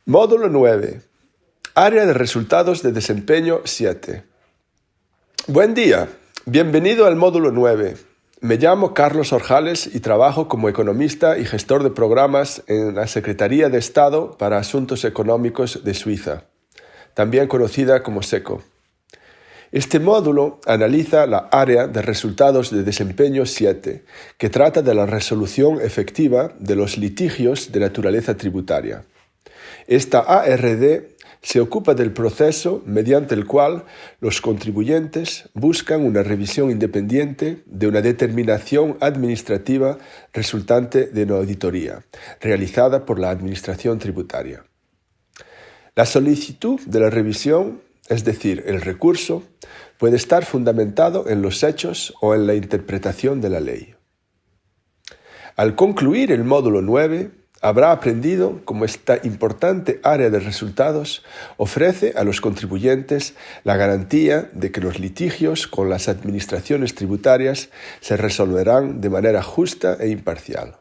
Módulo 9. Área de resultados de desempeño 7. Buen día. Bienvenido al módulo 9. Me llamo Carlos Orjales y trabajo como economista y gestor de programas en la Secretaría de Estado para Asuntos Económicos de Suiza, también conocida como SECO. Este módulo analiza la área de resultados de desempeño 7, que trata de la resolución efectiva de los litigios de naturaleza tributaria. Esta ARD se ocupa del proceso mediante el cual los contribuyentes buscan una revisión independiente de una determinación administrativa resultante de una auditoría realizada por la Administración Tributaria. La solicitud de la revisión, es decir, el recurso, puede estar fundamentado en los hechos o en la interpretación de la ley. Al concluir el módulo 9, habrá aprendido cómo esta importante área de resultados ofrece a los contribuyentes la garantía de que los litigios con las administraciones tributarias se resolverán de manera justa e imparcial.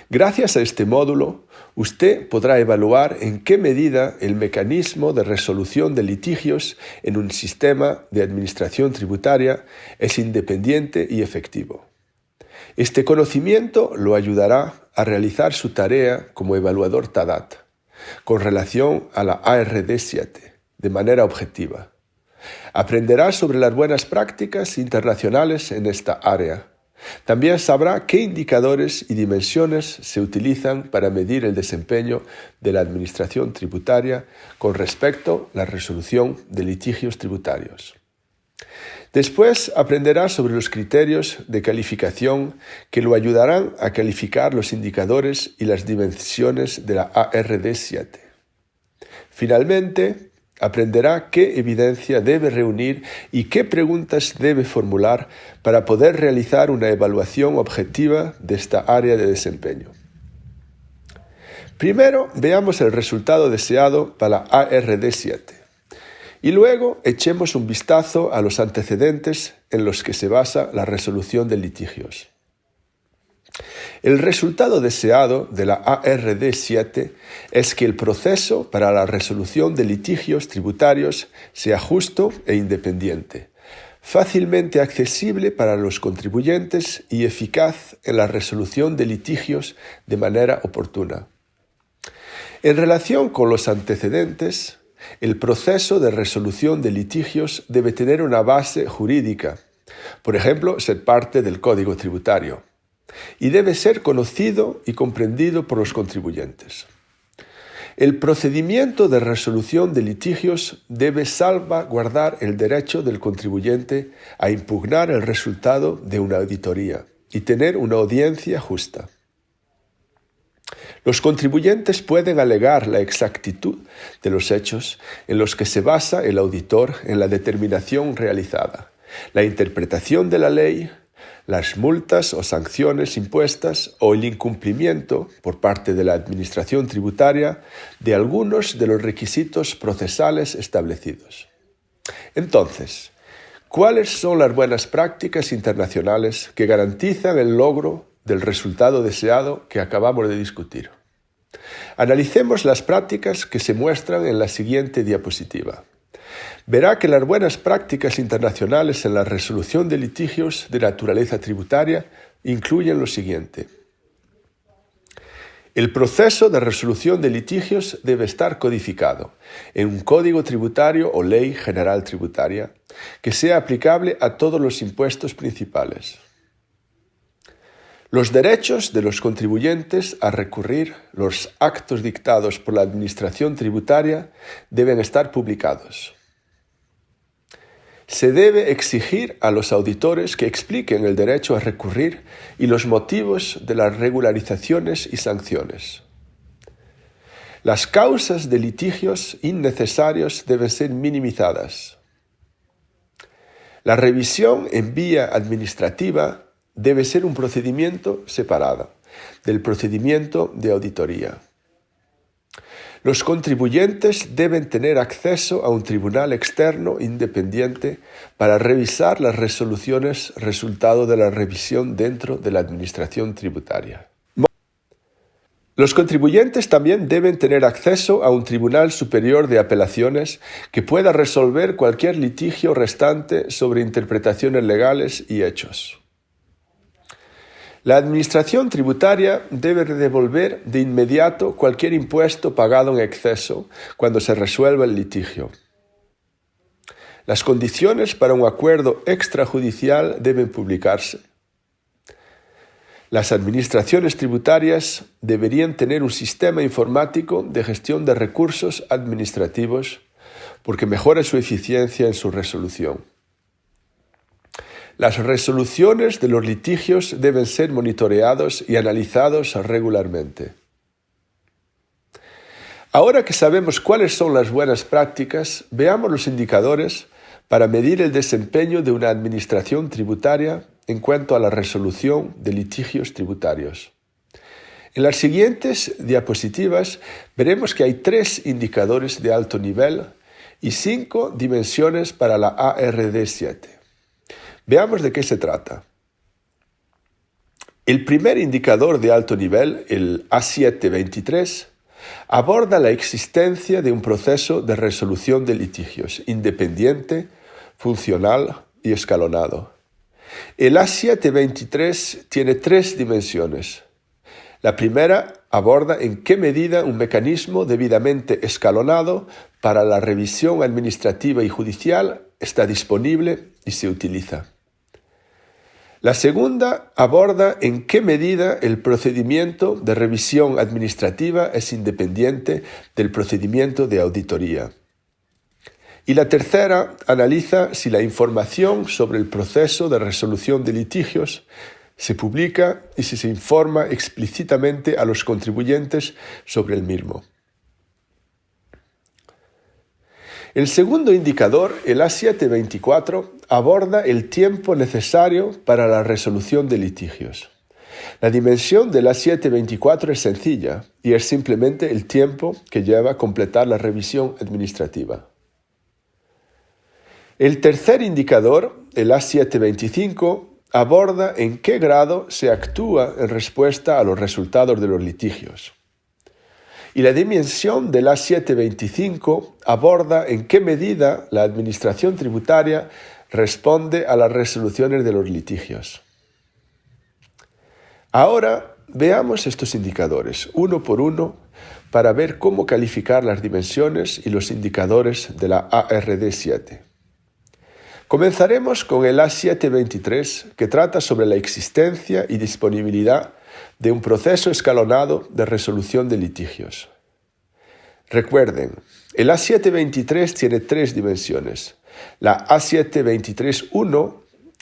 Gracias a este módulo, usted podrá evaluar en qué medida el mecanismo de resolución de litigios en un sistema de administración tributaria es independiente y efectivo. Este conocimiento lo ayudará a realizar su tarea como evaluador TADAT con relación a la ARD 7 de manera objetiva. Aprenderá sobre las buenas prácticas internacionales en esta área. También sabrá qué indicadores y dimensiones se utilizan para medir el desempeño de la administración tributaria con respecto a la resolución de litigios tributarios. Después aprenderá sobre los criterios de calificación que lo ayudarán a calificar los indicadores y las dimensiones de la ARD 7. Finalmente, aprenderá qué evidencia debe reunir y qué preguntas debe formular para poder realizar una evaluación objetiva de esta área de desempeño. Primero, veamos el resultado deseado para la ARD 7. Y luego echemos un vistazo a los antecedentes en los que se basa la resolución de litigios. El resultado deseado de la ARD 7 es que el proceso para la resolución de litigios tributarios sea justo e independiente, fácilmente accesible para los contribuyentes y eficaz en la resolución de litigios de manera oportuna. En relación con los antecedentes, el proceso de resolución de litigios debe tener una base jurídica, por ejemplo, ser parte del Código Tributario, y debe ser conocido y comprendido por los contribuyentes. El procedimiento de resolución de litigios debe salvaguardar el derecho del contribuyente a impugnar el resultado de una auditoría y tener una audiencia justa. Los contribuyentes pueden alegar la exactitud de los hechos en los que se basa el auditor en la determinación realizada, la interpretación de la ley, las multas o sanciones impuestas o el incumplimiento por parte de la Administración Tributaria de algunos de los requisitos procesales establecidos. Entonces, ¿cuáles son las buenas prácticas internacionales que garantizan el logro del resultado deseado que acabamos de discutir? Analicemos las prácticas que se muestran en la siguiente diapositiva. Verá que las buenas prácticas internacionales en la resolución de litigios de naturaleza tributaria incluyen lo siguiente. El proceso de resolución de litigios debe estar codificado en un código tributario o ley general tributaria que sea aplicable a todos los impuestos principales. Los derechos de los contribuyentes a recurrir los actos dictados por la Administración Tributaria deben estar publicados. Se debe exigir a los auditores que expliquen el derecho a recurrir y los motivos de las regularizaciones y sanciones. Las causas de litigios innecesarios deben ser minimizadas. La revisión en vía administrativa debe ser un procedimiento separado del procedimiento de auditoría. Los contribuyentes deben tener acceso a un tribunal externo independiente para revisar las resoluciones resultado de la revisión dentro de la Administración Tributaria. Los contribuyentes también deben tener acceso a un tribunal superior de apelaciones que pueda resolver cualquier litigio restante sobre interpretaciones legales y hechos. La Administración tributaria debe devolver de inmediato cualquier impuesto pagado en exceso cuando se resuelva el litigio. Las condiciones para un acuerdo extrajudicial deben publicarse. Las administraciones tributarias deberían tener un sistema informático de gestión de recursos administrativos porque mejora su eficiencia en su resolución. Las resoluciones de los litigios deben ser monitoreados y analizados regularmente. Ahora que sabemos cuáles son las buenas prácticas, veamos los indicadores para medir el desempeño de una administración tributaria en cuanto a la resolución de litigios tributarios. En las siguientes diapositivas veremos que hay 3 indicadores de alto nivel y 5 dimensiones para la ARD7. Veamos de qué se trata. El primer indicador de alto nivel, el A723, aborda la existencia de un proceso de resolución de litigios independiente, funcional y escalonado. El A723 tiene 3 dimensiones. La primera aborda en qué medida un mecanismo debidamente escalonado para la revisión administrativa y judicial está disponible y se utiliza. La segunda aborda en qué medida el procedimiento de revisión administrativa es independiente del procedimiento de auditoría. Y la tercera analiza si la información sobre el proceso de resolución de litigios se publica y si se informa explícitamente a los contribuyentes sobre el mismo. El segundo indicador, el A724, aborda el tiempo necesario para la resolución de litigios. La dimensión del A724 es sencilla y es simplemente el tiempo que lleva a completar la revisión administrativa. El tercer indicador, el A725, aborda en qué grado se actúa en respuesta a los resultados de los litigios. Y la dimensión del A725 aborda en qué medida la Administración tributaria responde a las resoluciones de los litigios. Ahora veamos estos indicadores, uno por uno, para ver cómo calificar las dimensiones y los indicadores de la ARD7. Comenzaremos con el A723, que trata sobre la existencia y disponibilidad de un proceso escalonado de resolución de litigios. Recuerden, el A723 tiene 3 dimensiones. La A723.1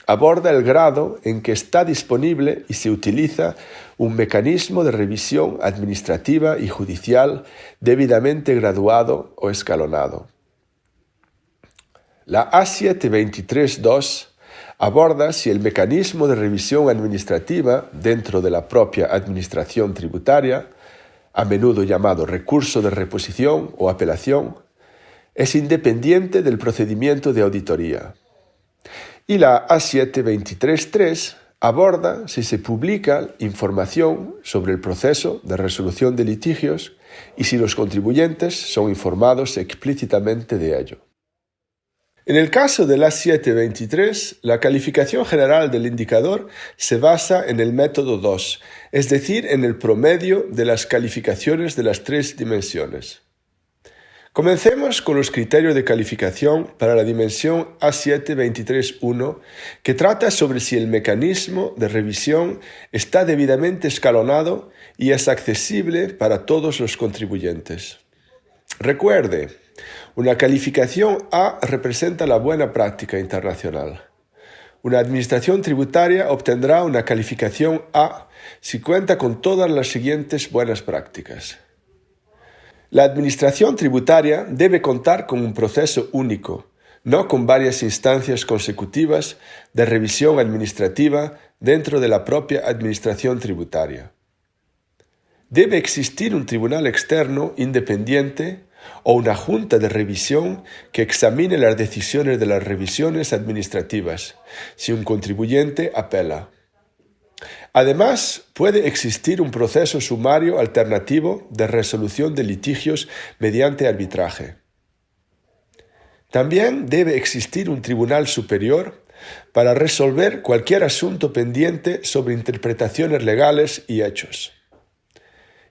aborda el grado en que está disponible y se utiliza un mecanismo de revisión administrativa y judicial debidamente graduado o escalonado. La A723.2 aborda si el mecanismo de revisión administrativa dentro de la propia administración tributaria, a menudo llamado recurso de reposición o apelación, es independiente del procedimiento de auditoría. Y la A723.3 aborda si se publica información sobre el proceso de resolución de litigios y si los contribuyentes son informados explícitamente de ello. En el caso del A723, la calificación general del indicador se basa en el método 2, es decir, en el promedio de las calificaciones de las 3 dimensiones. Comencemos con los criterios de calificación para la dimensión A723.1, que trata sobre si el mecanismo de revisión está debidamente escalonado y es accesible para todos los contribuyentes. Recuerde, una calificación A representa la buena práctica internacional. Una administración tributaria obtendrá una calificación A si cuenta con todas las siguientes buenas prácticas. La administración tributaria debe contar con un proceso único, no con varias instancias consecutivas de revisión administrativa dentro de la propia administración tributaria. Debe existir un tribunal externo independiente o una junta de revisión que examine las decisiones de las revisiones administrativas, si un contribuyente apela. Además, puede existir un proceso sumario alternativo de resolución de litigios mediante arbitraje. También debe existir un tribunal superior para resolver cualquier asunto pendiente sobre interpretaciones legales y hechos.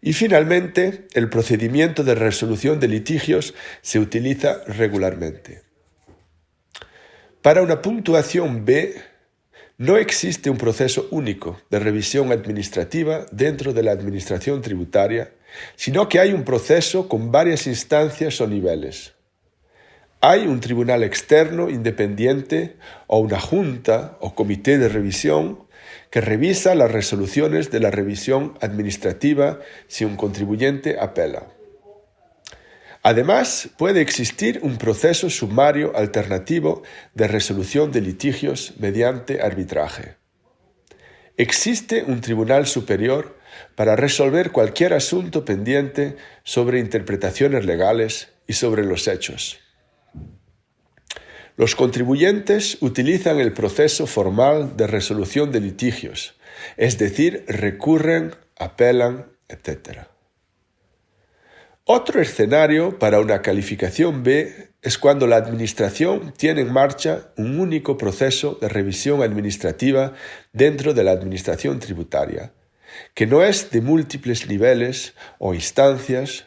Y finalmente, el procedimiento de resolución de litigios se utiliza regularmente. Para una puntuación B, no existe un proceso único de revisión administrativa dentro de la administración tributaria, sino que hay un proceso con varias instancias o niveles. Hay un tribunal externo independiente o una junta o comité de revisión que revisa las resoluciones de la revisión administrativa si un contribuyente apela. Además, puede existir un proceso sumario alternativo de resolución de litigios mediante arbitraje. Existe un tribunal superior para resolver cualquier asunto pendiente sobre interpretaciones legales y sobre los hechos. Los contribuyentes utilizan el proceso formal de resolución de litigios, es decir, recurren, apelan, etc. Otro escenario para una calificación B es cuando la Administración tiene en marcha un único proceso de revisión administrativa dentro de la Administración tributaria, que no es de múltiples niveles o instancias,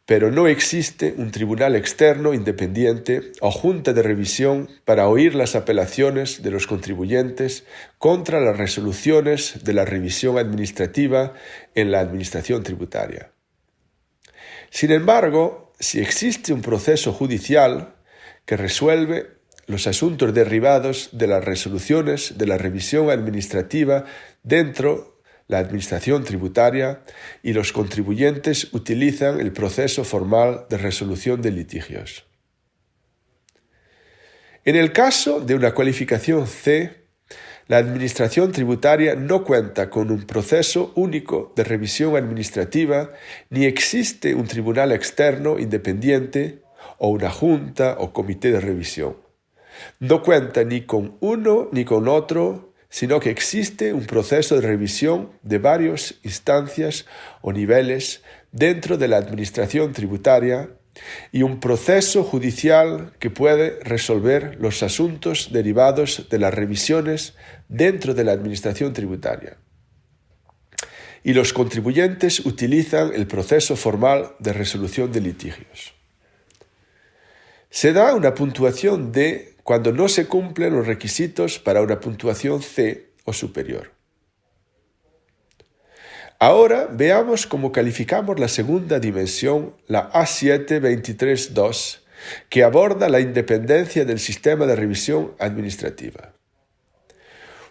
pero no existe un tribunal externo independiente o junta de revisión para oír las apelaciones de los contribuyentes contra las resoluciones de la revisión administrativa en la Administración tributaria. Sin embargo, si existe un proceso judicial que resuelve los asuntos derivados de las resoluciones de la revisión administrativa dentro de la Administración tributaria y los contribuyentes utilizan el proceso formal de resolución de litigios. En el caso de una cualificación C, la Administración tributaria no cuenta con un proceso único de revisión administrativa ni existe un tribunal externo independiente o una junta o comité de revisión. No cuenta ni con uno ni con otro, sino que existe un proceso de revisión de varias instancias o niveles dentro de la Administración tributaria y un proceso judicial que puede resolver los asuntos derivados de las revisiones dentro de la Administración tributaria. Y los contribuyentes utilizan el proceso formal de resolución de litigios. Se da una puntuación D cuando no se cumplen los requisitos para una puntuación C o superior. Ahora veamos cómo calificamos la segunda dimensión, la A7-23-2, que aborda la independencia del sistema de revisión administrativa.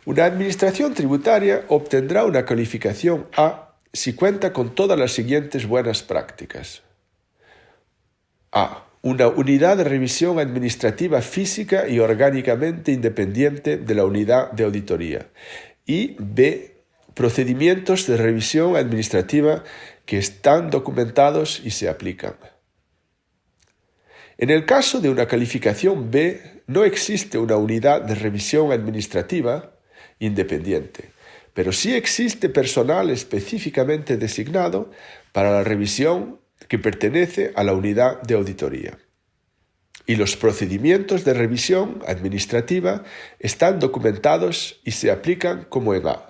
Una administración tributaria obtendrá una calificación A si cuenta con todas las siguientes buenas prácticas. A. Una unidad de revisión administrativa física y orgánicamente independiente de la unidad de auditoría. Y B. Procedimientos de revisión administrativa que están documentados y se aplican. En el caso de una calificación B, no existe una unidad de revisión administrativa independiente, pero sí existe personal específicamente designado para la revisión que pertenece a la unidad de auditoría. Y los procedimientos de revisión administrativa están documentados y se aplican como en A.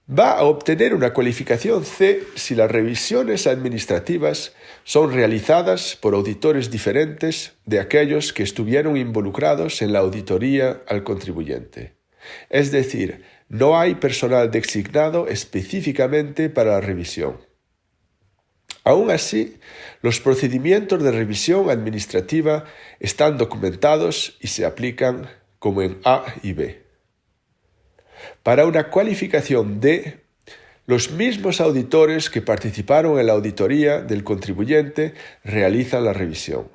Va a obtener una cualificación C si las revisiones administrativas son realizadas por auditores diferentes de aquellos que estuvieron involucrados en la auditoría al contribuyente. Es decir, no hay personal designado específicamente para la revisión. Aún así, los procedimientos de revisión administrativa están documentados y se aplican como en A y B. Para una cualificación D, los mismos auditores que participaron en la auditoría del contribuyente realizan la revisión.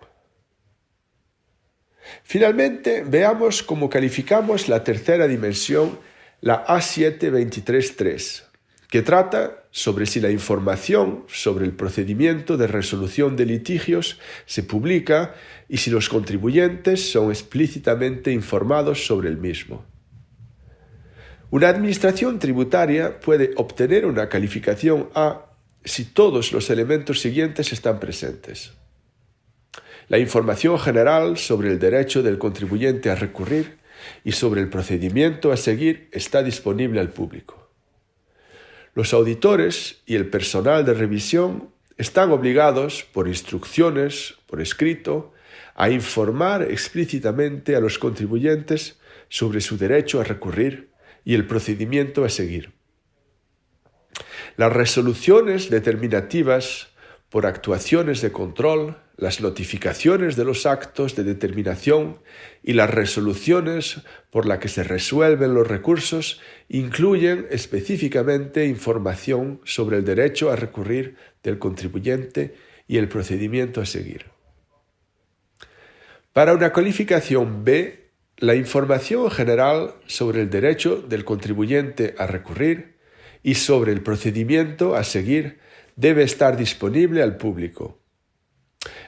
Finalmente, veamos cómo calificamos la tercera dimensión, la A7-23-3, que trata sobre si la información sobre el procedimiento de resolución de litigios se publica y si los contribuyentes son explícitamente informados sobre el mismo. Una administración tributaria puede obtener una calificación A si todos los elementos siguientes están presentes. La información general sobre el derecho del contribuyente a recurrir y sobre el procedimiento a seguir está disponible al público. Los auditores y el personal de revisión están obligados, por instrucciones, por escrito, a informar explícitamente a los contribuyentes sobre su derecho a recurrir y el procedimiento a seguir. Las resoluciones determinativas por actuaciones de control, las notificaciones de los actos de determinación y las resoluciones por las que se resuelven los recursos incluyen específicamente información sobre el derecho a recurrir del contribuyente y el procedimiento a seguir. Para una calificación B, la información general sobre el derecho del contribuyente a recurrir y sobre el procedimiento a seguir debe estar disponible al público.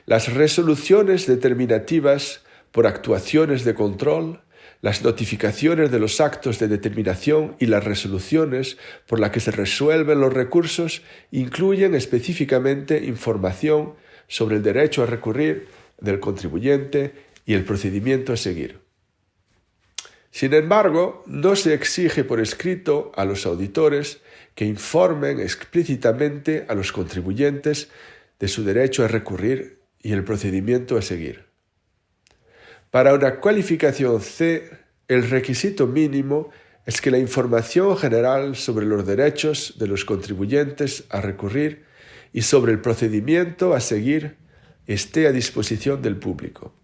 Las resoluciones determinativas por actuaciones de control, las notificaciones de los actos de determinación y las resoluciones por las que se resuelven los recursos incluyen específicamente información sobre el derecho a recurrir del contribuyente y el procedimiento a seguir. Sin embargo, no se exige por escrito a los auditores que informen explícitamente a los contribuyentes de su derecho a recurrir y el procedimiento a seguir. Para una calificación C, el requisito mínimo es que la información general sobre los derechos de los contribuyentes a recurrir y sobre el procedimiento a seguir esté a disposición del público.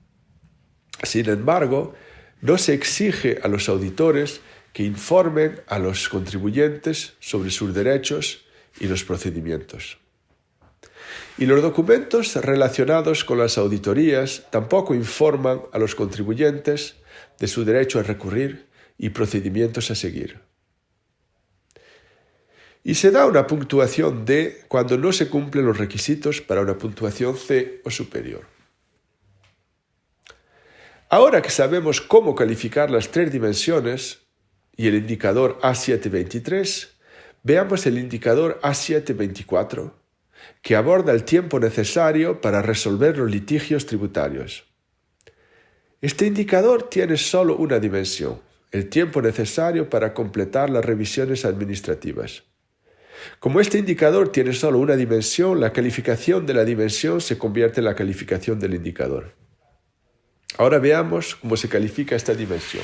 Sin embargo, no se exige a los auditores que informen a los contribuyentes sobre sus derechos y los procedimientos. Y los documentos relacionados con las auditorías tampoco informan a los contribuyentes de su derecho a recurrir y procedimientos a seguir. Y se da una puntuación D cuando no se cumplen los requisitos para una puntuación C o superior. Ahora que sabemos cómo calificar las tres dimensiones y el indicador A723, veamos el indicador A724, que aborda el tiempo necesario para resolver los litigios tributarios. Este indicador tiene solo una dimensión, el tiempo necesario para completar las revisiones administrativas. Como este indicador tiene solo una dimensión, la calificación de la dimensión se convierte en la calificación del indicador. Ahora veamos cómo se califica esta dimensión.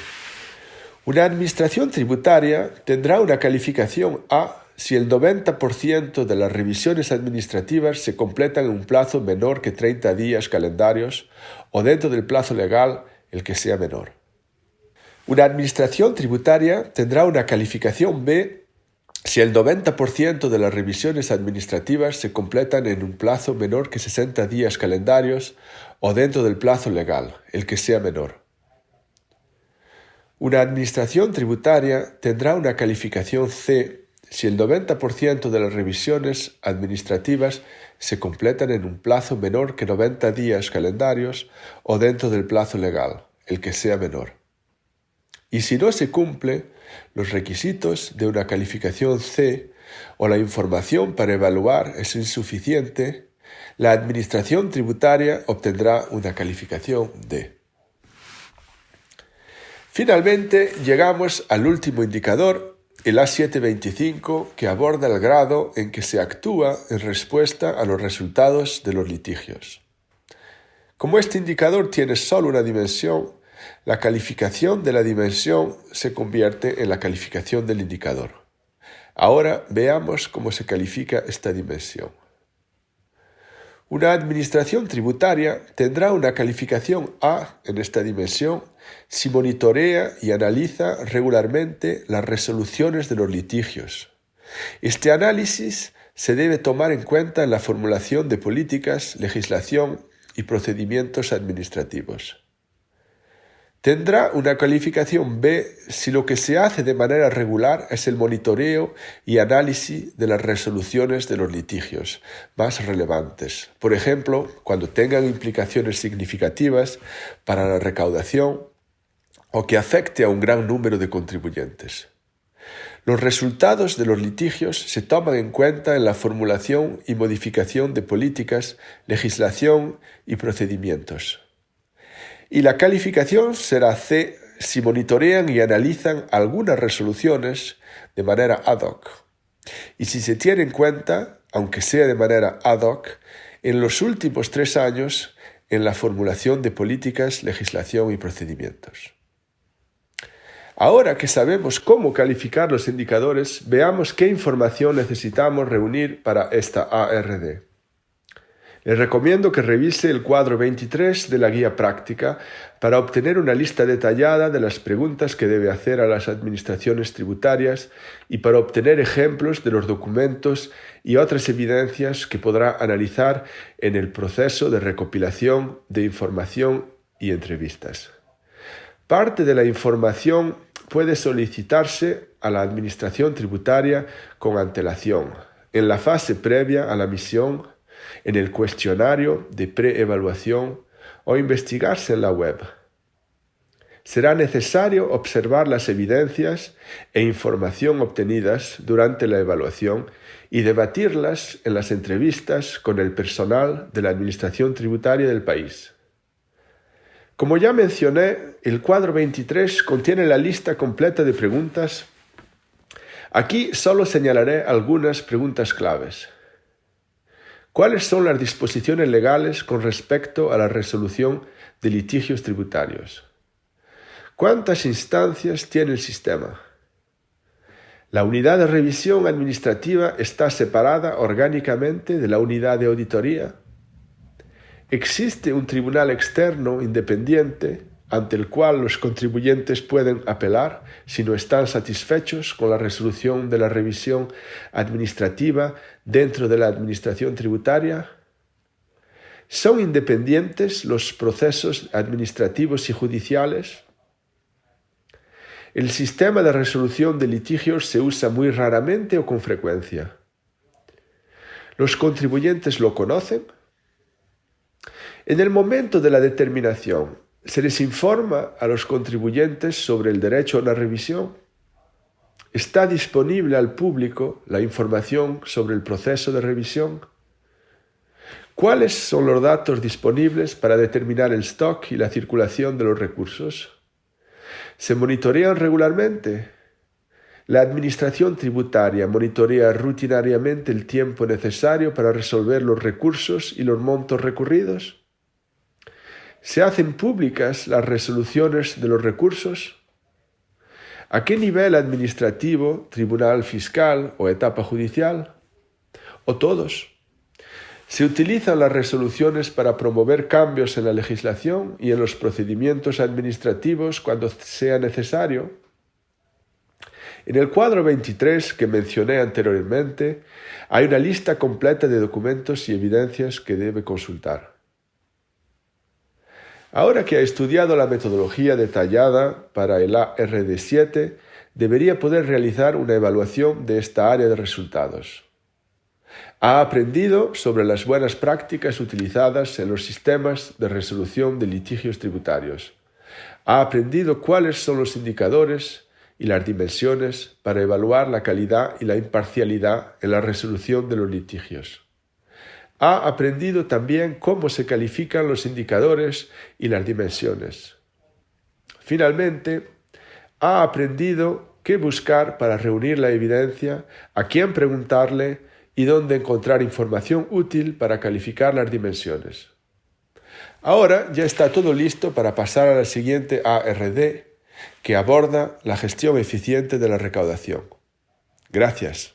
Una administración tributaria tendrá una calificación A si el 90% de las revisiones administrativas se completan en un plazo menor que 30 días calendarios o dentro del plazo legal, el que sea menor. Una administración tributaria tendrá una calificación B si el 90% de las revisiones administrativas se completan en un plazo menor que 60 días calendarios o dentro del plazo legal, el que sea menor. Una administración tributaria tendrá una calificación C si el 90% de las revisiones administrativas se completan en un plazo menor que 90 días calendarios o dentro del plazo legal, el que sea menor. Y si no se cumplen los requisitos de una calificación C o la información para evaluar es insuficiente, la administración tributaria obtendrá una calificación D. Finalmente, llegamos al último indicador, el A725, que aborda el grado en que se actúa en respuesta a los resultados de los litigios. Como este indicador tiene solo una dimensión, la calificación de la dimensión se convierte en la calificación del indicador. Ahora veamos cómo se califica esta dimensión. Una administración tributaria tendrá una calificación A en esta dimensión si monitorea y analiza regularmente las resoluciones de los litigios. Este análisis se debe tomar en cuenta en la formulación de políticas, legislación y procedimientos administrativos. Tendrá una calificación B si lo que se hace de manera regular es el monitoreo y análisis de las resoluciones de los litigios más relevantes, por ejemplo, cuando tengan implicaciones significativas para la recaudación o que afecte a un gran número de contribuyentes. Los resultados de los litigios se toman en cuenta en la formulación y modificación de políticas, legislación y procedimientos. Y la calificación será C si monitorean y analizan algunas resoluciones de manera ad hoc. Y si se tiene en cuenta, aunque sea de manera ad hoc, en los últimos 3 años en la formulación de políticas, legislación y procedimientos. Ahora que sabemos cómo calificar los indicadores, veamos qué información necesitamos reunir para esta ARD. Les recomiendo que revise el cuadro 23 de la guía práctica para obtener una lista detallada de las preguntas que debe hacer a las administraciones tributarias y para obtener ejemplos de los documentos y otras evidencias que podrá analizar en el proceso de recopilación de información y entrevistas. Parte de la información puede solicitarse a la administración tributaria con antelación, en la fase previa a la misión, en el cuestionario de preevaluación o investigarse en la web. Será necesario observar las evidencias e información obtenidas durante la evaluación y debatirlas en las entrevistas con el personal de la administración tributaria del país. Como ya mencioné, el cuadro 23 contiene la lista completa de preguntas. Aquí solo señalaré algunas preguntas claves. ¿Cuáles son las disposiciones legales con respecto a la resolución de litigios tributarios? ¿Cuántas instancias tiene el sistema? ¿La unidad de revisión administrativa está separada orgánicamente de la unidad de auditoría? ¿Existe un tribunal externo independiente ante el cual los contribuyentes pueden apelar si no están satisfechos con la resolución de la revisión administrativa dentro de la administración tributaria? ¿Son independientes los procesos administrativos y judiciales? ¿El sistema de resolución de litigios se usa muy raramente o con frecuencia? ¿Los contribuyentes lo conocen? En el momento de la determinación, ¿se les informa a los contribuyentes sobre el derecho a una revisión? ¿Está disponible al público la información sobre el proceso de revisión? ¿Cuáles son los datos disponibles para determinar el stock y la circulación de los recursos? ¿Se monitorean regularmente? ¿La administración tributaria monitorea rutinariamente el tiempo necesario para resolver los recursos y los montos recurridos? ¿Se hacen públicas las resoluciones de los recursos? ¿A qué nivel administrativo, tribunal fiscal o etapa judicial? ¿O todos? ¿Se utilizan las resoluciones para promover cambios en la legislación y en los procedimientos administrativos cuando sea necesario? En el cuadro 23 que mencioné anteriormente, hay una lista completa de documentos y evidencias que debe consultar. Ahora que ha estudiado la metodología detallada para el ARD7, debería poder realizar una evaluación de esta área de resultados. Ha aprendido sobre las buenas prácticas utilizadas en los sistemas de resolución de litigios tributarios. Ha aprendido cuáles son los indicadores y las dimensiones para evaluar la calidad y la imparcialidad en la resolución de los litigios. Ha aprendido también cómo se califican los indicadores y las dimensiones. Finalmente, ha aprendido qué buscar para reunir la evidencia, a quién preguntarle y dónde encontrar información útil para calificar las dimensiones. Ahora ya está todo listo para pasar a la siguiente ARD, que aborda la gestión eficiente de la recaudación. Gracias.